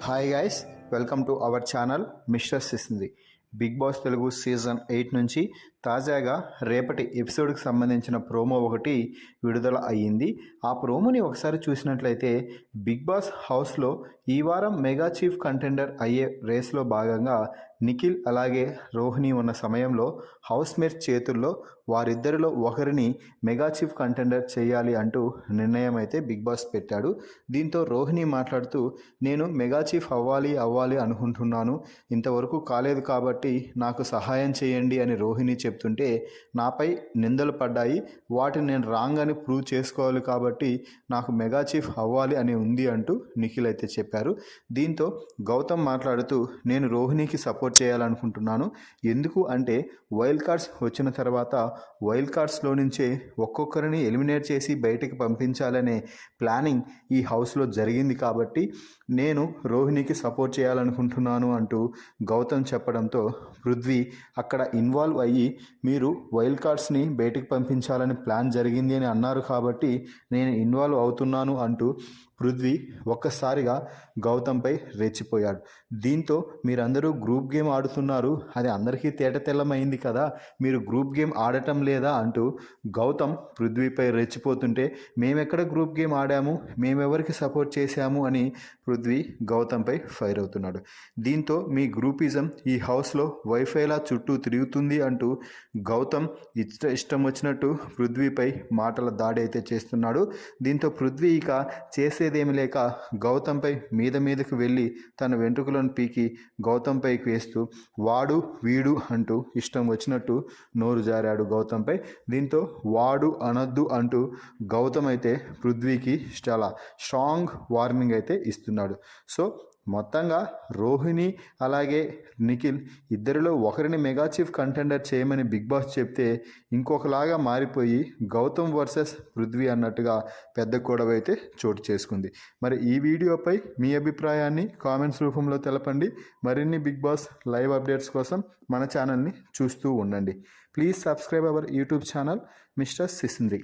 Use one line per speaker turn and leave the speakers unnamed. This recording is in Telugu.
Hi guys, welcome to our channel mister సిసింది. బిగ్ బాస్ తెలుగు సీజన్ 8 నుంచి తాజాగా రేపటి ఎపిసోడ్కి సంబంధించిన ప్రోమో ఒకటి విడుదల అయ్యింది. ఆ ప్రోమోని ఒకసారి చూసినట్లయితే బిగ్ బాస్ హౌస్లో ఈ వారం మెగా చీఫ్ కంటెండర్ అయ్యే రేస్లో భాగంగా నిఖిల్ అలాగే రోహిణి ఉన్న సమయంలో హౌస్ మేట్స్ చేతుల్లో వారిద్దరిలో ఒకరిని మెగా చీఫ్ కంటెండర్ చేయాలి అంటూ నిర్ణయం అయితే బిగ్ బాస్ పెట్టాడు. దీంతో రోహిణి మాట్లాడుతూ, నేను మెగా చీఫ్ అవ్వాలి అనుకుంటున్నాను, ఇంతవరకు కాలేదు కాబట్టి నాకు సహాయం చేయండి అని రోహిణి చెప్తుంటే, నాపై నిందలు పడ్డాయి, వాటిని నేను రాంగ్ అని ప్రూవ్ చేసుకోవాలి కాబట్టి నాకు మెగా చీఫ్ అవ్వాలి అని ఉంది అంటూ నిఖిల్ అయితే చెప్పారు. దీంతో గౌతమ్ మాట్లాడుతూ, నేను రోహిణికి సపోర్ట్ చేయాలనుకుంటున్నాను, ఎందుకు అంటే వైల్డ్ కార్డ్స్ వచ్చిన తర్వాత వైల్డ్ కార్డ్స్లో నుంచే ఒక్కొక్కరిని ఎలిమినేట్ చేసి బయటికి పంపించాలనే ప్లానింగ్ ఈ హౌస్లో జరిగింది కాబట్టి నేను రోహిణికి సపోర్ట్ చేయాలనుకుంటున్నాను అంటూ గౌతమ్ చెప్పడంతో పృథ్వీ అక్కడ ఇన్వాల్వ్ అయ్యి, మీరు వైల్డ్ కార్డ్స్ని బయటికి పంపించాలని ప్లాన్ జరిగింది అని అన్నారు కాబట్టి నేను ఇన్వాల్వ్ అవుతున్నాను అంటూ పృథ్వీ ఒక్కసారిగా గౌతంపై రెచ్చిపోయాడు. దీంతో మీరందరూ గ్రూప్ గేమ్ ఆడుతున్నారు, అది అందరికీ తేటతెల్లమైంది కదా, మీరు గ్రూప్ గేమ్ ఆడటం లేదా అంటూ గౌతమ్ పృథ్వీపై రెచ్చిపోతుంటే, మేమెక్కడ గ్రూప్ గేమ్ ఆడాము, మేమెవరికి సపోర్ట్ చేశాము అని పృథ్వీ గౌతంపై ఫైర్ అవుతున్నాడు. దీంతో మీ గ్రూపిజం ఈ హౌస్లో వైఫైలా చుట్టూ తిరుగుతుంది అంటూ గౌతమ్ ఇష్టం వచ్చినట్టు పృథ్వీపై మాటల దాడి అయితే చేస్తున్నాడు. దీంతో పృథ్వీ ఇక చేసేదేమి లేక గౌతంపై మీదకు వెళ్ళి తన వెంట్రుకలను పీకి గౌతంపైకి వేస్తూ వాడు వీడు అంటూ ఇష్టం వచ్చినట్టు నోరు జారాడు గౌతంపై. దీంతో వాడు అనొద్దు అంటూ గౌతమ్ అయితే పృథ్వీకి చాలా స్ట్రాంగ్ వార్నింగ్ అయితే ఇస్తున్నాడు. సో మొత్తంగా రోహిణి అలాగే నిఖిల్ ఇద్దరిలో ఒకరిని మెగా చీఫ్ కంటెండర్ చేయమని బిగ్ బాస్ చెప్తే ఇంకొకలాగా మారిపోయి గౌతమ్ వర్సెస్ పృథ్వీ అన్నట్టుగా పెద్ద గొడవ అయితే చోటు చేసుకుంది. మరి ఈ వీడియోపై మీ అభిప్రాయాన్ని కామెంట్స్ రూపంలో తెలపండి. మరిన్ని బిగ్ బాస్ లైవ్ అప్డేట్స్ కోసం మన ఛానల్ని చూస్తూ ఉండండి. Please subscribe our YouTube channel mister సిసింద్రి.